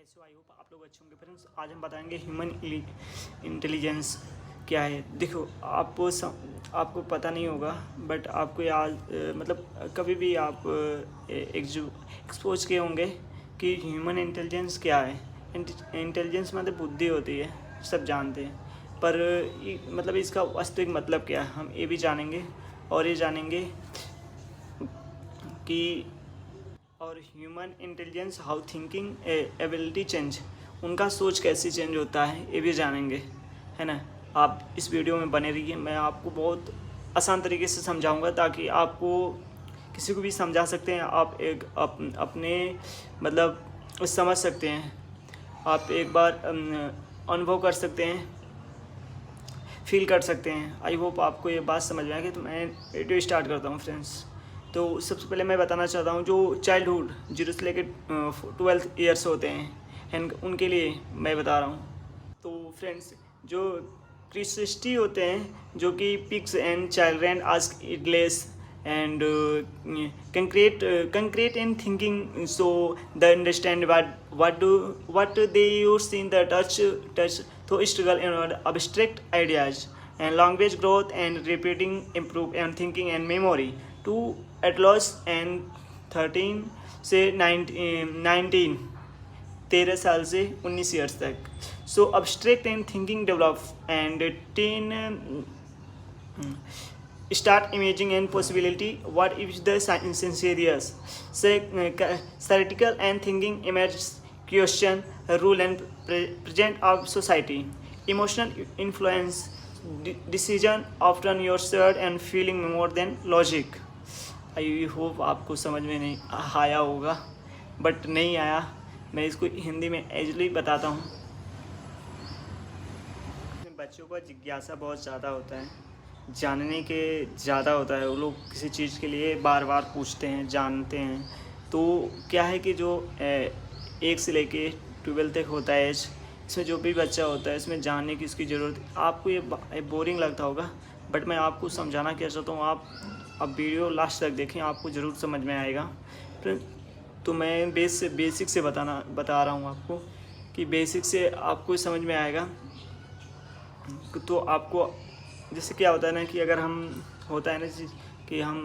कैसे हो? I hope आप लोग अच्छे होंगे। फ्रेंड्स, आज हम बताएंगे ह्यूमन इंटेलिजेंस क्या है। देखो, आपको पता नहीं होगा, बट आपको याद मतलब कभी भी आप एक्सपोज किए होंगे कि ह्यूमन इंटेलिजेंस क्या है। इंटेलिजेंस मतलब बुद्धि होती है, सब जानते हैं, पर मतलब इसका वास्तविक मतलब क्या है हम ये भी जानेंगे। और ये जानेंगे कि और human intelligence how thinking ability change, उनका सोच कैसे चेंज होता है ये भी जानेंगे, है ना। आप इस वीडियो में बने रहिए, मैं आपको बहुत आसान तरीके से समझाऊंगा ताकि आपको किसी को भी समझा सकते हैं। आप अपने मतलब समझ सकते हैं, आप एक बार अनुभव कर सकते हैं, फील कर सकते हैं। आई होप आपको ये बात समझ में आएगी। तो मैं वीडियो स्टार्ट करता हूँ फ्रेंड्स। तो सबसे पहले मैं बताना चाहता हूँ जो चाइल्डहुड 0 से लेकर 12 ईयर्स होते हैं एंड उनके लिए मैं बता रहा हूँ। तो फ्रेंड्स, जो क्रिस्टी होते हैं जो कि pigs and children ask idles and concrete in thinking, so they understand what they use in the touch to struggle in abstract ideas and language growth and repeating improve and thinking and memory to adults and 13 से 19 13 साल से 19 years तक। सो abstract and thinking develop and teen start imaging and possibility what if the serious theoretical and thinking emerge question rule and present of society emotional influence decision often your third and feeling more than logic। I hope आपको समझ में नहीं आया होगा, but नहीं आया मैं इसको हिंदी में एजली बताता हूँ। बच्चों का जिज्ञासा बहुत ज़्यादा होता है, जानने के ज़्यादा होता है। वो लोग किसी चीज़ के लिए बार बार पूछते हैं, जानते हैं। तो क्या है कि जो 1 से लेके 12 तक होता है एज, इसमें जो भी बच्चा होता है इसमें जानने की इसकी ज़रूरत। आपको ये बोरिंग लगता होगा, बट मैं आपको समझाना क्या चाहता हूँ। आप अब वीडियो लास्ट तक देखें, आपको ज़रूर समझ में आएगा। तो मैं बेसिक से बता रहा हूँ आपको कि बेसिक से आपको समझ में आएगा। तो आपको जैसे क्या होता है ना कि अगर हम होता है ना कि हम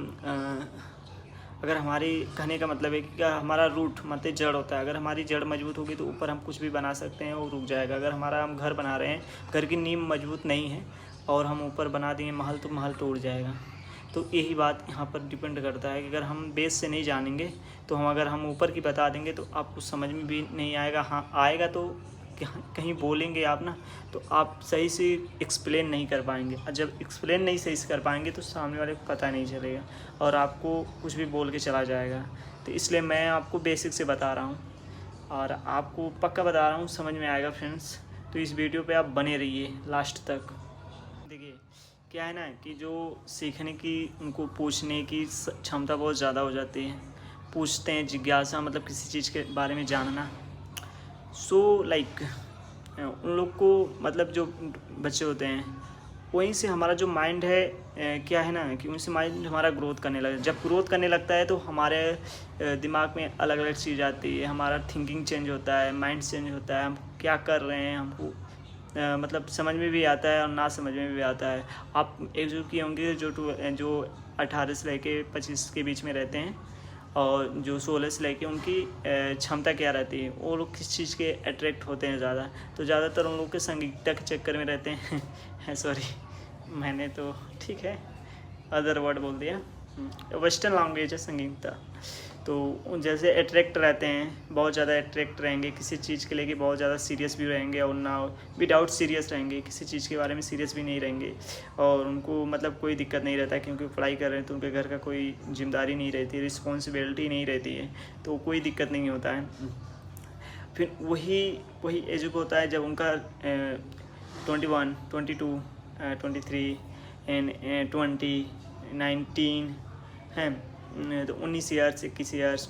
अगर हमारी कहने का मतलब है कि क्या हमारा रूट मतलब जड़ होता है। अगर हमारी जड़ मजबूत होगी तो ऊपर हम कुछ भी बना सकते हैं, वो रुक जाएगा। अगर हम घर बना रहे हैं, घर की नींव मजबूत नहीं है और हम ऊपर बना दिए महल, तो महल टूट जाएगा। तो यही बात यहाँ पर डिपेंड करता है कि अगर हम बेस से नहीं जानेंगे तो अगर हम ऊपर की बता देंगे तो आपको समझ में भी नहीं आएगा। हाँ आएगा तो कहीं बोलेंगे आप ना, तो आप सही से एक्सप्लेन नहीं कर पाएंगे, और जब एक्सप्लेन नहीं सही से कर पाएंगे तो सामने वाले को पता नहीं चलेगा और आपको कुछ भी बोल के चला जाएगा। तो इसलिए मैं आपको बेसिक से बता रहा हूँ और आपको पक्का बता रहा हूँ, समझ में आएगा फ्रेंड्स। तो इस वीडियो पे आप बने रहिए लास्ट तक। देखिए क्या है ना कि जो सीखने की उनको पूछने की क्षमता बहुत ज़्यादा हो जाती है। पूछते हैं, जिज्ञासा मतलब किसी चीज़ के बारे में जानना। सो लाइक उन लोग को मतलब जो बच्चे होते हैं वहीं से हमारा जो माइंड है क्या है ना कि उनसे माइंड हमारा ग्रोथ करने लगता है। जब ग्रोथ करने लगता है तो हमारे दिमाग में अलग अलग चीज़ आती है, हमारा थिंकिंग चेंज होता है, माइंड चेंज होता है। हम क्या कर रहे हैं हमको मतलब समझ में भी आता है और ना समझ में भी आता है। आप एक किए होंगे जो 18 से लेके 25 के बीच में रहते हैं और जो 16 से लेके उनकी क्षमता क्या रहती है, वो लोग किस चीज़ के अट्रैक्ट होते हैं ज़्यादा। तो ज़्यादातर उन लोग के संगीता के चक्कर में रहते हैं सॉरी मैंने तो ठीक है अदर वर्ड बोल दिया, वेस्टर्न लैंग्वेज है संगीता। तो जैसे अट्रैक्ट रहते हैं, बहुत ज़्यादा अट्रैक्ट रहेंगे किसी चीज़ के लेके, बहुत ज़्यादा सीरियस भी रहेंगे और ना विदाउट सीरियस रहेंगे, किसी चीज़ के बारे में सीरियस भी नहीं रहेंगे। और उनको मतलब कोई दिक्कत नहीं रहता क्योंकि पढ़ाई कर रहे हैं तो उनके घर का कोई जिम्मेदारी नहीं रहती, रिस्पॉन्सिबिलिटी नहीं रहती है, तो कोई दिक्कत नहीं होता है। फिर वही एज होता है जब उनका 21, 22, 23 एंड 20, 19 है, तो 19 ईयर्स, 21 ईयर्स,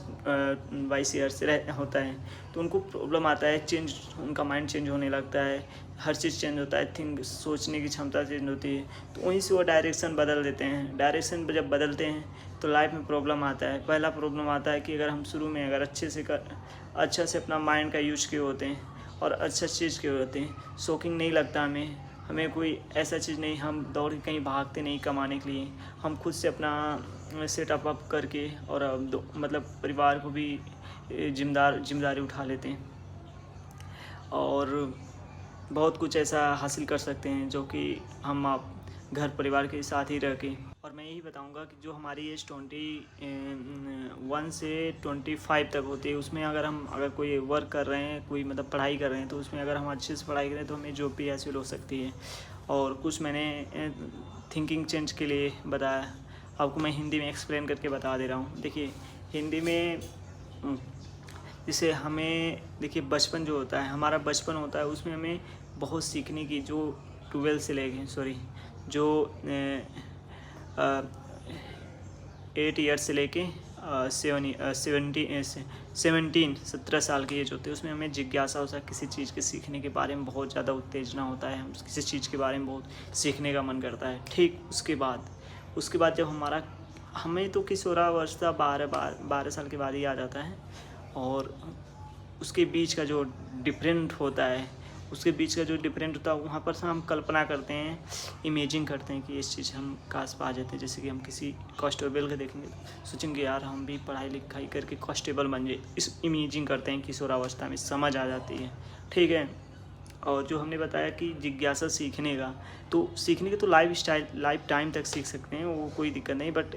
22 ईयर्स होता है। तो उनको प्रॉब्लम आता है, चेंज उनका माइंड चेंज होने लगता है, हर चीज़ चेंज होता है, सोचने की क्षमता चेंज होती है। तो वहीं से वो डायरेक्शन बदल देते हैं। डायरेक्शन जब बदलते हैं तो लाइफ में प्रॉब्लम आता है। पहला प्रॉब्लम आता है कि अगर हम शुरू में अगर अच्छा से अपना माइंड का यूज किए होते हैं और अच्छा चीज़ किए होते हैं, शौकिंग नहीं लगता हमें कोई ऐसा चीज़ नहीं, हम दौड़ के कहीं भागते नहीं कमाने के लिए, हम खुद से अपना सेटअप अप करके और मतलब परिवार को भी जिम्मेदारी उठा लेते हैं और बहुत कुछ ऐसा हासिल कर सकते हैं जो कि हम आप घर परिवार के साथ ही रह के। और मैं यही बताऊंगा कि जो हमारी एज 21 से 25 तक होती है, उसमें अगर कोई वर्क कर रहे हैं, कोई मतलब पढ़ाई कर रहे हैं, तो उसमें अगर हम अच्छे से पढ़ाई करें तो हमें जॉब भी हासिल हो सकती है। और कुछ मैंने थिंकिंग चेंज के लिए बताया, आपको मैं हिंदी में एक्सप्लेन करके बता दे रहा हूँ। देखिए हिंदी में जैसे हमें देखिए बचपन जो होता है, हमारा बचपन होता है, उसमें हमें बहुत सीखने की, जो 12 से लेके जो 8 ईयर्स से लेके 17 साल की एज होती है, उसमें हमें जिज्ञासा होता है, किसी चीज़ के सीखने के बारे में बहुत ज़्यादा उत्तेजना होता है, हम किसी चीज़ के बारे में बहुत सीखने का मन करता है। ठीक उसके बाद जब हमें तो किशोरावस्था 12 साल के बाद ही आ जाता है, और उसके बीच का जो डिफरेंट होता है वहाँ पर से हम कल्पना करते हैं, इमेजिन करते हैं कि इस चीज़ हम काश पा जाते हैं। जैसे कि हम किसी कांस्टेबल को देखेंगे तो सोचेंगे यार हम भी पढ़ाई लिखाई करके कांस्टेबल बन जाए, इस इमेजिन करते हैं किशोरावस्था में, समझ आ जाती है। ठीक है। और जो हमने बताया कि जिज्ञासा सीखने के तो लाइफ टाइम तक सीख सकते हैं, वो कोई दिक्कत नहीं, बट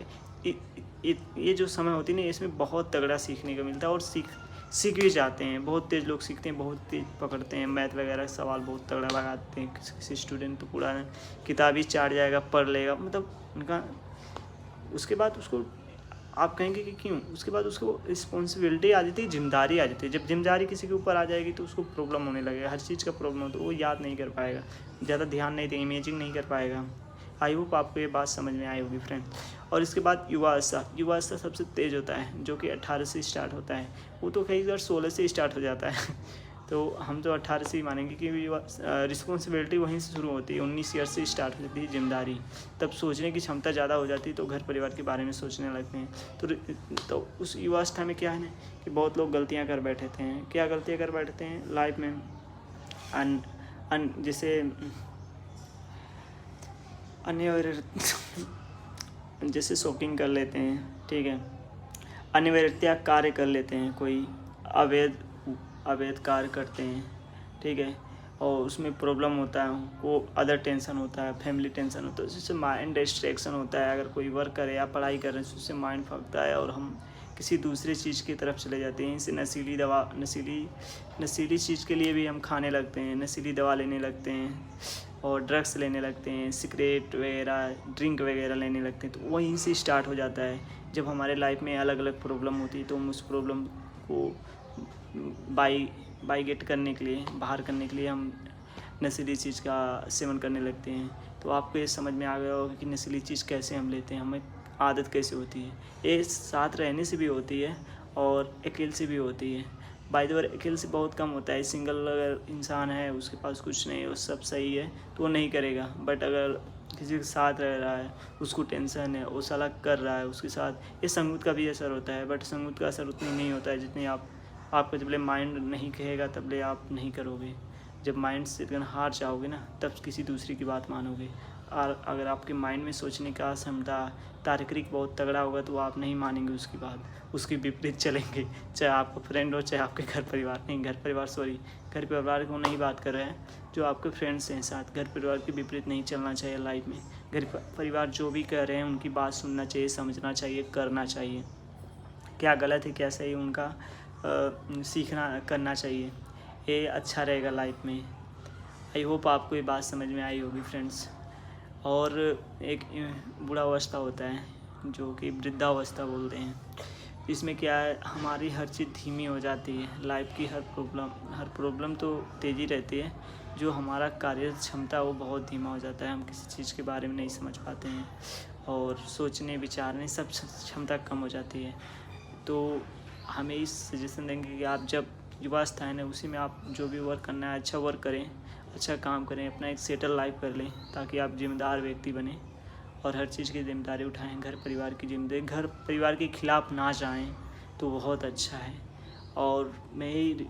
ये जो समय होती है ना, इसमें बहुत तगड़ा सीखने को मिलता है और सीख भी जाते हैं। बहुत तेज़ लोग सीखते हैं, बहुत तेज़ पकड़ते हैं, मैथ वगैरह सवाल बहुत तगड़ा लगाते हैं। किसी स्टूडेंट तो पूरा किताब ही चाट जाएगा, पढ़ लेगा, मतलब उनका उसके बाद उसको आप कहेंगे कि क्यों, उसके बाद उसको रिस्पॉन्सिबिलिटी आ जाती है, जिम्मेदारी आ जाती है। जब जिम्मेदारी किसी के ऊपर आ जाएगी तो उसको प्रॉब्लम होने लगेगा, हर चीज़ का प्रॉब्लम हो, तो वो याद नहीं कर पाएगा, ज़्यादा ध्यान नहीं देगा, इमेजिंग नहीं कर पाएगा। आई होप आपको ये बात समझ में आई होगी फ्रेंड। और इसके बाद युवावस्था सबसे तेज़ होता है, जो कि 18 से स्टार्ट होता है। वो तो कई बार 16 से स्टार्ट हो जाता है तो हम तो 18 से ही मानेंगे कि रिस्पॉन्सिबिलिटी वहीं से शुरू होती है। 19 ईयर से स्टार्ट हो जाती है जिम्मेदारी, तब सोचने की क्षमता ज़्यादा हो जाती है, तो घर परिवार के बारे में सोचने लगते हैं। तो उस युवावस्था में क्या है ना कि बहुत लोग गलतियाँ कर बैठते हैं। क्या गलतियाँ कर बैठते हैं लाइफ में? जैसे शॉपिंग कर लेते हैं, ठीक है, अनिवार्यता कार्य कर लेते हैं, कोई अवैध कार्य करते हैं, ठीक है, और उसमें प्रॉब्लम होता है, वो अदर टेंशन होता है, फैमिली टेंशन होता है, उससे माइंड डिस्ट्रैक्शन होता है। अगर कोई वर्क करे या पढ़ाई कर रहे हैं, उससे माइंड फंकता है और हम किसी दूसरी चीज़ की तरफ चले जाते हैं। इससे नशीली चीज़ के लिए भी हम खाने लगते हैं, नशीली दवा लेने लगते हैं और ड्रग्स लेने लगते हैं, सिगरेट वगैरह, ड्रिंक वगैरह लेने लगते हैं। तो वहीं से स्टार्ट हो जाता है। जब हमारे लाइफ में अलग अलग प्रॉब्लम होती है तो हम उस प्रॉब्लम को बाईगेट करने के लिए, बाहर करने के लिए हम नशीली चीज़ का सेवन करने लगते हैं। तो आपको ये समझ में आ गया होगा कि नशीली चीज़ कैसे हम लेते हैं, हमें आदत कैसे होती है। ये साथ रहने से भी होती है और अकेले से भी होती है। बाय द वे अकेले से बहुत कम होता है। सिंगल अगर इंसान है, उसके पास कुछ नहीं है, वो सब सही है, तो वो नहीं करेगा। बट अगर किसी के साथ रह रहा है, उसको टेंशन है, वो साला कर रहा है उसके साथ, ये संगत का भी असर होता है। बट संगत का असर उतनी नहीं होता है जितनी आपका जब माइंड नहीं कहेगा तब आप नहीं करोगे। जब माइंड से हार जाओगे ना, तब किसी दूसरे की बात मानोगे। और अगर आपके माइंड में सोचने का क्षमता तार्किक बहुत तगड़ा होगा तो आप नहीं मानेंगे उसकी बात, उसके विपरीत चलेंगे। चाहे आपका फ्रेंड हो, चाहे आपके घर परिवार को नहीं बात कर रहे हैं, जो आपके फ्रेंड्स हैं साथ, घर परिवार के विपरीत नहीं चलना चाहिए लाइफ में। घर परिवार जो भी कह रहे हैं उनकी बात सुनना चाहिए, समझना चाहिए, करना चाहिए। क्या गलत है क्या सही, उनका करना चाहिए। ये अच्छा रहेगा लाइफ में। आई होप आपको ये बात समझ में आई होगी फ्रेंड्स। और एक बूढ़ा अवस्था होता है जो कि वृद्धावस्था बोलते हैं। इसमें क्या है, हमारी हर चीज़ धीमी हो जाती है। लाइफ की हर प्रॉब्लम तो तेज़ी रहती है, जो हमारा कार्य क्षमता वो बहुत धीमा हो जाता है। हम किसी चीज़ के बारे में नहीं समझ पाते हैं और सोचने विचारने सब क्षमता कम हो जाती है। तो हमें इस सजेशन देंगे कि आप जब युवावस्था है ना, उसी में आप जो भी वर्क करना है अच्छा वर्क करें, अच्छा काम करें, अपना एक सेटल लाइफ कर लें, ताकि आप जिम्मेदार व्यक्ति बने और हर चीज़ की जिम्मेदारी उठाएं, घर परिवार की जिम्मेदारी, घर परिवार के खिलाफ़ ना जाएं तो बहुत अच्छा है। और मैं ही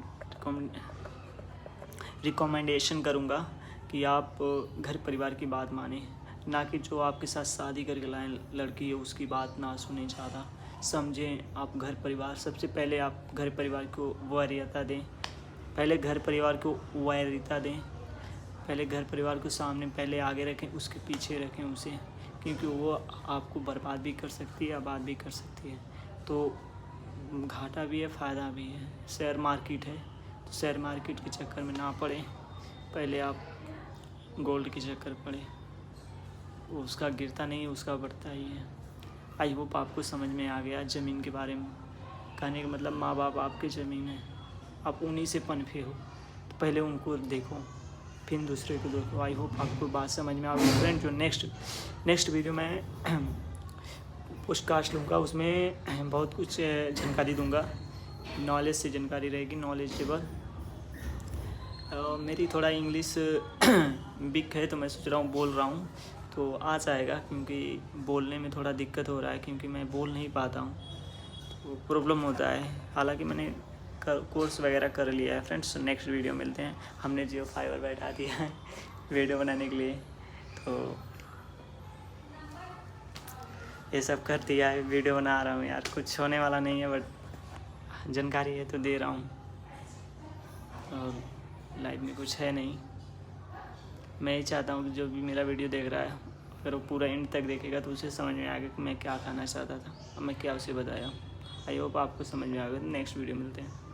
रिकमेंडेशन करूँगा कि आप घर परिवार की बात मानें, ना कि जो आपके साथ शादी करके लाए लड़की है उसकी बात ना सुने ज़्यादा। समझें आप घर परिवार, सबसे पहले आप घर परिवार को वरीयता दें, पहले घर परिवार को वरीयता दें, पहले घर परिवार को सामने पहले आगे रखें, उसके पीछे रखें उसे, क्योंकि वो आपको बर्बाद भी कर सकती है, आबाद भी कर सकती है। तो घाटा भी है, फ़ायदा भी है। शेयर मार्केट है तो शेयर मार्केट के चक्कर में ना पड़े, पहले आप गोल्ड के चक्कर पड़े, उसका गिरता नहीं, उसका बढ़ता ही है। आई होप आपको समझ में आ गया ज़मीन के बारे में। कहने का मतलब माँ बाप आपकी ज़मीन है, आप उन्हीं से पनपे हो, तो पहले उनको देखो फिर दूसरे को देखो। आई होप आपको बात समझ में आ गई फ्रेंड। जो नेक्स्ट वीडियो में पोस्टकास्ट लूँगा, उसमें बहुत कुछ जानकारी दूँगा, नॉलेज से जानकारी रहेगी, नॉलेजेबल। मेरी थोड़ा इंग्लिश वीक है तो मैं सोच रहा हूँ, बोल रहा हूँ तो आ जाएगा, क्योंकि बोलने में थोड़ा दिक्कत हो रहा है, क्योंकि मैं बोल नहीं पाता हूँ तो प्रॉब्लम होता है। हालांकि मैंने कोर्स वगैरह कर लिया है फ्रेंड्स। नेक्स्ट वीडियो मिलते हैं। हमने जियो फाइबर बैठा दिया है वीडियो बनाने के लिए, तो ये सब कर दिया है, वीडियो बना रहा हूँ यार। कुछ होने वाला नहीं है, बट जानकारी है तो दे रहा हूँ, और लाइफ में कुछ है नहीं। मैं ही चाहता हूँ कि जो भी मेरा वीडियो देख रहा है, अगर वो पूरा एंड तक देखेगा तो उसे समझ में आ गया कि मैं क्या कहना चाहता था और मैं क्या उसे बताया। आई होप आपको समझ में आ गया। नेक्स्ट वीडियो मिलते हैं।